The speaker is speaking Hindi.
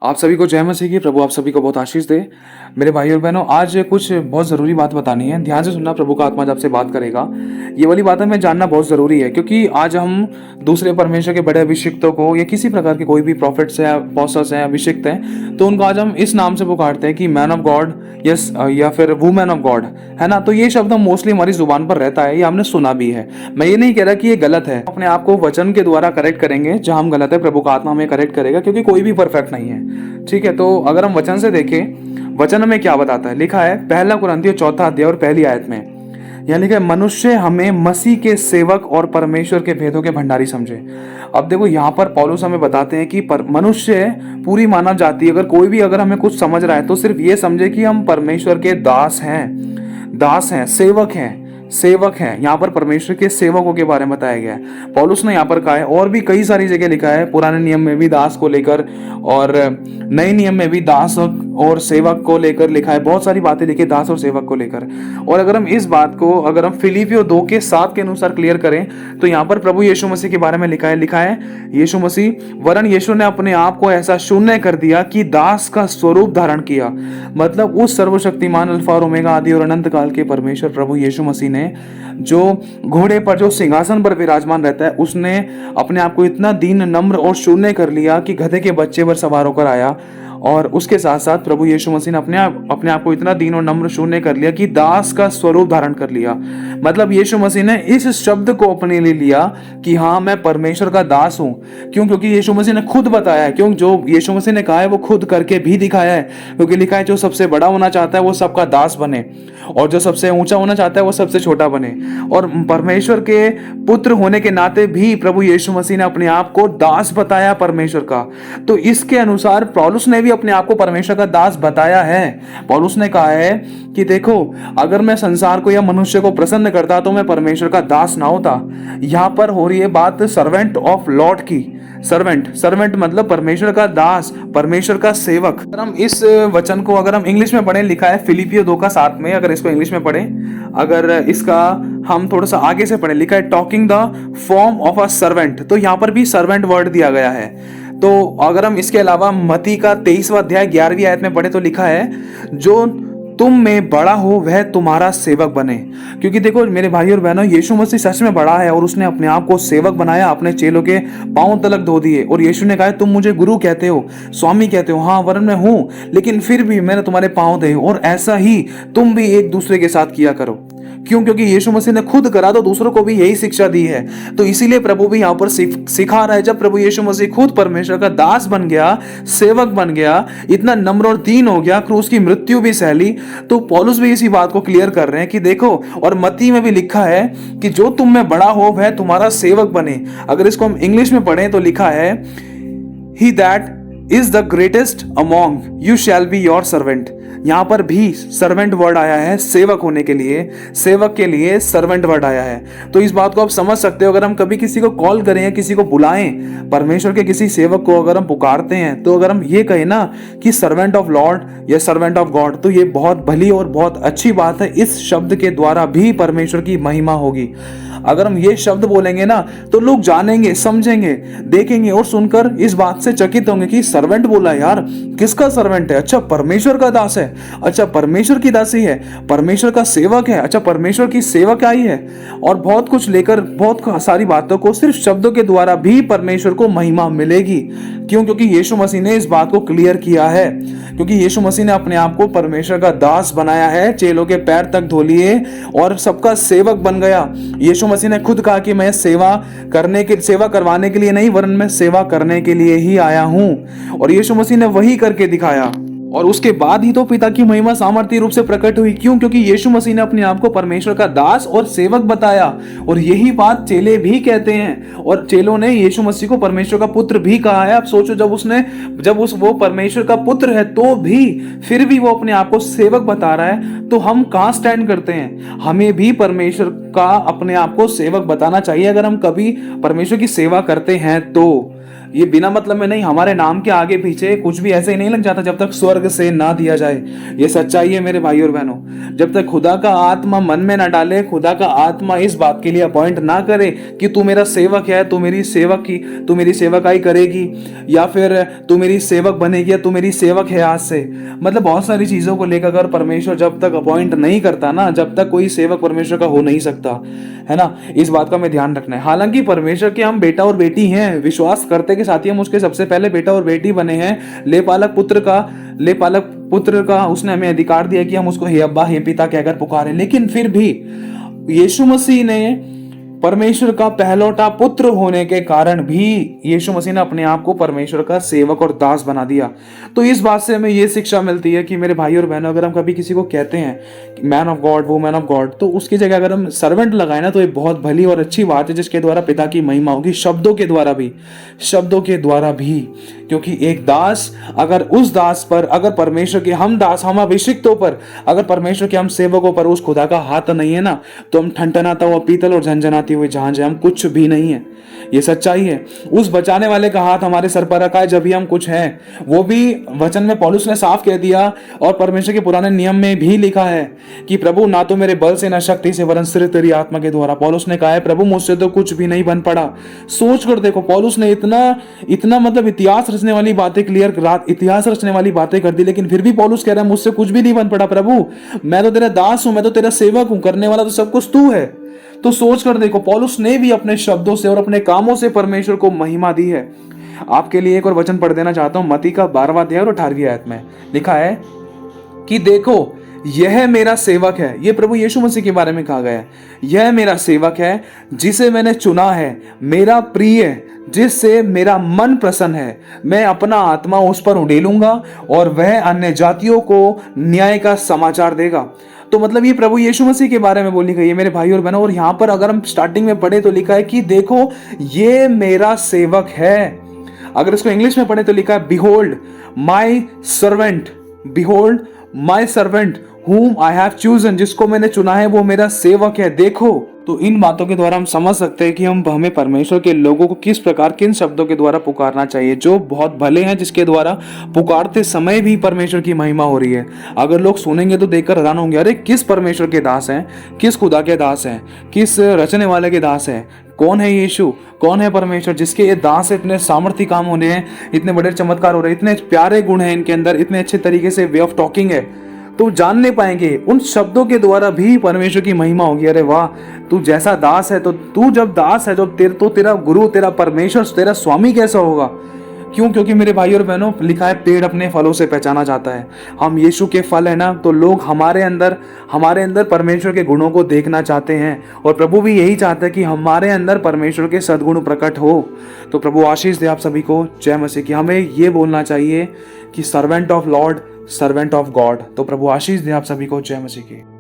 आप सभी को जय मसीह की। प्रभु आप सभी को बहुत आशीष दे। मेरे भाई और बहनों, आज कुछ बहुत ज़रूरी बात बतानी है। ध्यान से सुनना, प्रभु का आत्मा जब से बात करेगा ये वाली बातें हमें जानना बहुत ज़रूरी है, क्योंकि आज हम दूसरे परमेश्वर के बड़े अभिषिक्तों को या किसी प्रकार के कोई भी प्रॉफिट्स हैं, अपोस्टल्स हैं, अभिषिक्त हैं, तो उनको आज हम इस नाम से पुकारते हैं कि मैन ऑफ गॉड, यस, या फिर वुमेन ऑफ गॉड, है ना। तो ये शब्द हम मोस्टली हमारी जुबान पर रहता है, ये हमने सुना भी है। मैं ये नहीं कह रहा कि ये गलत है, अपने आप को वचन के द्वारा करेक्ट करेंगे। जहां हम गलत है, प्रभु का आत्मा हमें करेक्ट करेगा, क्योंकि कोई भी परफेक्ट नहीं है। ठीक है, तो अगर हम वचन से देखें, वचन हमें क्या बताता है। लिखा है पहला कुरिन्थियों 4 अध्याय और पहली आयत में, यहाँ लिखा है, मनुष्य हमें मसीह के सेवक और परमेश्वर के भेदों के भंडारी समझे। अब देखो, यहाँ पर पौलुस हमें बताते हैं कि मनुष्य, पूरी मानव जाति, अगर कोई भी अगर हमें कुछ समझ रहा है तो सिर्फ ये समझे कि हम परमेश्वर के दास हैं, सेवक हैं, सेवक हैं। यहाँ पर परमेश्वर के सेवकों के बारे में बताया गया है। पौलुस ने यहाँ पर कहा है, और भी कई सारी जगह लिखा है, पुराने नियम में भी दास को लेकर और नए नियम में भी दास और सेवक को लेकर लिखा है। बहुत सारी बातें लिखी दास और सेवक को लेकर। और अगर हम इस बात को अगर हम फिलिपियों 2:7 के अनुसार क्लियर करें तो यहाँ पर प्रभु यीशु मसीह के बारे में लिखा है यीशु मसीह, वरन यीशु ने अपने आप को ऐसा शून्य कर दिया कि दास का स्वरूप धारण किया। मतलब उस सर्वशक्तिमान अल्फा और ओमेगा आदि और अनंत काल के परमेश्वर प्रभु यीशु मसीह ने, जो घोड़े पर, जो सिंहासन पर विराजमान रहता है, उसने अपने आप को इतना दीन, नम्र और शून्य कर लिया कि गधे के बच्चे पर सवार होकर आया। और उसके साथ साथ प्रभु यीशु मसीह ने अपने आप को इतना दीन और नम्र शून्य कर लिया कि दास का स्वरूप धारण कर लिया। मतलब यीशु मसीह ने इस शब्द को अपने लिए लिया कि हाँ, मैं परमेश्वर का दास हूं। क्यों? क्योंकि यीशु मसीह ने खुद बताया है। क्यों? जो यीशु मसीह ने कहा है वो खुद करके भी दिखाया है। क्योंकि लिखा है, जो सबसे बड़ा होना चाहता है वो सबका दास बने, और जो सबसे ऊंचा होना चाहता है वो सबसे छोटा बने। और परमेश्वर के पुत्र होने के नाते भी प्रभु यीशु मसीह ने अपने आप को दास बताया परमेश्वर का। तो इसके अनुसार पौलुस ने भी अपने आप को परमेश्वर का दास बताया है। पौलुस ने कहा है कि देखो, अगर मैं संसार को या मनुष्य को प्रसन्न करता तो मैं परमेश्वर का दास ना होता। यहां पर हो रही है बात सर्वेंट ऑफ लॉर्ड की। सर्वेंट मतलब परमेश्वर का दास, परमेश्वर का सेवक। अगर हम इस वचन को अगर हम इंग्लिश में पढ़ें, लिखा है फिलिपियों 2:7 में, अगर इसको इंग्लिश में पढ़ें, अगर इसका हम थोड़ा सा आगे से पढ़ें, लिखा है talking the form of a servant. तो यहाँ पर भी सर्वेंट वर्ड दिया गया है। तो अगर हम इसके अलावा मत्ती का 23वां अध्याय 11वीं आयत में पढ़े तो लिखा है, जो तुम में बड़ा हो वह तुम्हारा सेवक बने। क्योंकि देखो मेरे भाई और बहनों, यीशु मसीह सच में बड़ा है और उसने अपने आप को सेवक बनाया, अपने चेलों के पांव तलक धो दिए। और यीशु ने कहा, तुम मुझे गुरु कहते हो, स्वामी कहते हो, हाँ वरन मैं हूं, लेकिन फिर भी मैंने तुम्हारे पांव धोए। और ऐसा ही तुम भी एक दूसरे के साथ किया करो। क्यों? क्योंकि यीशु मसीह ने खुद करा तो दूसरों को भी यही शिक्षा दी है। तो इसीलिए प्रभु भी यहाँ पर सिखा रहा है। जब प्रभु यीशु मसीह खुद परमेश्वर का दास बन गया, सेवक बन गया, इतना नम्र और दीन हो गया, क्रूस की मृत्यु भी सहली, तो पौलुस भी इसी बात को क्लियर कर रहे हैं कि देखो, और मत्ती में भी लिखा है कि जो तुम में बड़ा हो वह तुम्हारा सेवक बने। अगर इसको हम इंग्लिश में पढ़ें तो लिखा है, he that is the greatest among you shall be your servant. यहां पर भी सर्वेंट वर्ड आया है सेवक होने के लिए, सेवक के लिए सर्वेंट वर्ड आया है। तो इस बात को आप समझ सकते हो। अगर हम कभी किसी को कॉल करें या किसी को बुलाएं, परमेश्वर के किसी सेवक को अगर हम पुकारते हैं, तो अगर हम ये कहें ना कि सर्वेंट ऑफ लॉर्ड या सर्वेंट ऑफ गॉड, तो ये बहुत भली और बहुत अच्छी बात है। इस शब्द के द्वारा भी परमेश्वर की महिमा होगी। अगर हम ये शब्द बोलेंगे ना तो लोग जानेंगे, समझेंगे, देखेंगे और सुनकर इस बात से चकित होंगे कि सर्वेंट बोला, यार किसका सर्वेंट है? अच्छा, परमेश्वर का दास है। अच्छा, परमेश्वर की दासी है, परमेश्वर का सेवक है। अच्छा, परमेश्वर की सेवक आई है। और बहुत कुछ लेकर, बहुत सारी बातों को सिर्फ शब्दों के द्वारा भी परमेश्वर को महिमा मिलेगी। क्यों? क्योंकि यीशु मसीह ने इस बात को क्लियर किया है। क्योंकि यीशु मसीह ने अपने आप को परमेश्वर का दास बनाया है, चेलों के पैर तक धो लिए और सबका सेवक बन गया। यीशु मसीह ने खुद कहा कि मैं सेवा करवाने के लिए नहीं, वरन मैं सेवा करने के लिए ही आया हूं। और यीशु मसीह ने वही करके दिखाया। और उसके बाद ही तो पिता की महिमा सामर्थ्य रूप से प्रकट हुई। क्यों? क्योंकि यीशु मसीह ने अपने आप को परमेश्वर का दास और सेवक बताया। और यही बात चेले भी कहते हैं। और चेलों ने यीशु मसीह को परमेश्वर का पुत्र भी कहा है। आप सोचो, जब वो परमेश्वर का पुत्र है तो भी फिर भी वो अपने आप को सेवक बता रहा है, तो हम कहां स्टैंड करते हैं? हमें भी परमेश्वर का अपने आप को सेवक बताना चाहिए, अगर हम कभी परमेश्वर की सेवा करते हैं तो। ये बिना मतलब में नहीं, हमारे नाम के आगे पीछे कुछ भी ऐसे ही नहीं लग जाता जब तक स्वर्ग से ना दिया जाए। ये सच्चाई है मेरे भाई और बहनों। जब तक खुदा का आत्मा मन में ना डाले, खुदा का आत्मा इस बात के लिए अपॉइंट ना करे कि तू मेरा सेवक है, तू मेरी सेवकाई करेगी, या फिर तू मेरी सेवक बनेगी, या तू मेरी सेवक है आज से। मतलब बहुत सारी चीजों को लेकर अगर परमेश्वर जब तक अपॉइंट नहीं करता ना, जब तक कोई सेवक परमेश्वर का हो नहीं सकता, है ना। इस बात का हमें ध्यान रखना है। हालांकि परमेश्वर के हम बेटा और बेटी हैं, विश्वास करते के साथ ही हम उसके सबसे पहले बेटा और बेटी बने हैं। लेपालक पुत्र का उसने हमें अधिकार दिया कि हम उसको हे अब्बा हे पिता कहकर पुकारें। लेकिन फिर भी यीशु मसीह ने परमेश्वर का पहलौटा पुत्र होने के कारण भी यीशु मसीह ने अपने आप को परमेश्वर का सेवक और दास बना दिया। तो इस बात से हमें ये शिक्षा मिलती है कि मेरे भाई और बहनों, अगर हम कभी किसी को कहते हैं मैन ऑफ गॉड, वो मैन ऑफ गॉड, तो उसकी जगह अगर हम सर्वेंट लगाए ना, तो ये बहुत भली और अच्छी बात है, जिसके द्वारा पिता की महिमा होगी, शब्दों के द्वारा भी। क्योंकि एक दास, अगर उस दास पर, अगर परमेश्वर के हम दास, हम अभिषिक्तों पर, अगर परमेश्वर के हम सेवकों पर उस खुदा का हाथ नहीं है ना, तो हम ठनठनाता हुआ पीतल और झंझनाती हुए जहां जाए हम कुछ भी नहीं है। ये सच्चाई है। उस बचाने वाले का हाथ हमारे सर पर रखा है जब भी हम कुछ हैं। वो भी वचन में पौलुस ने साफ कह दिया, और परमेश्वर के पुराने नियम में भी लिखा है कि प्रभु ना तो मेरे बल से ना शक्ति से वरन सिर्फ तेरी आत्मा के द्वारा। पौलुस ने कहा है प्रभु मुझसे तो कुछ भी नहीं बन पड़ा। सोच कर देखो, पौलुस ने इतना मतलब इतिहास रचने वाली बातें कर दी, लेकिन फिर भी पौलुस कह रहा है मुझसे कुछ भी नहीं बन पड़ा प्रभु, मैं तो तेरा दास हूं, मैं तो तेरा सेवक हूं, करने वाला तो सब कुछ तू है। तो सोच कर देखो, पौलुस ने भी अपने शब्दों से और अपने कामों से परमेश्वर को महिमा दी है। आपके लिए एक और वचन पढ़ देना चाहता हूं। मत्ती का 12वां अध्याय और 18वीं आयत में लिखा है कि देखो यह मेरा सेवक है। यह प्रभु यीशु मसीह के बारे में कहा गया है। यह मेरा सेवक है जिसे मैंने चुना है, मेरा प्रिय, जिससे मेरा मन प्रसन्न है। मैं अपना आत्मा उस पर उड़ेलूंगा और वह अन्य जातियों को न्याय का समाचार देगा। तो मतलब ये प्रभु यीशु मसीह के बारे में बोली गई है मेरे भाई और बहनों। और यहां पर अगर हम स्टार्टिंग में पढ़े तो लिखा है कि देखो ये मेरा सेवक है। अगर इसको इंग्लिश में पढ़े तो लिखा है behold my servant whom I have chosen, जिसको मैंने चुना है वो मेरा सेवक है। देखो, तो इन बातों के द्वारा हम समझ सकते हैं कि हमें परमेश्वर के लोगों को किस प्रकार, किन शब्दों के द्वारा पुकारना चाहिए, जो बहुत भले हैं, जिसके द्वारा पुकारते समय भी परमेश्वर की महिमा हो रही है। अगर लोग सुनेंगे तो देखकर हैरान होंगे, अरे किस परमेश्वर के दास हैं, किस खुदा के दास हैं, किस रचने वाले के दास हैं। कौन है यीशु, कौन है परमेश्वर, जिसके ये दास से इतने सामर्थ्य काम हो रहे हैं, इतने बड़े चमत्कार हो रहे हैं, इतने प्यारे गुण हैं इनके अंदर, इतने अच्छे तरीके से वे ऑफ टॉकिंग है। तो जानने पाएंगे उन शब्दों के द्वारा भी परमेश्वर की महिमा होगी। अरे वाह, तू जैसा दास है, तो तू जब दास है, तो तेरा गुरु, तेरा परमेश्वर, तेरा स्वामी कैसा होगा। क्यों? क्योंकि मेरे भाई और बहनों, लिखा है पेड़ अपने फलों से पहचाना जाता है। हम यीशु के फल है ना, तो लोग हमारे अंदर परमेश्वर के गुणों को देखना चाहते हैं। और प्रभु भी यही चाहता है कि हमारे अंदर परमेश्वर के सद्गुण प्रकट हो। तो प्रभु आशीष दे आप सभी को। जय मसीह की। हमें ये बोलना चाहिए कि servant of Lord, servant of God. तो प्रभु आशीष दे आप सभी को। जय मसीह की।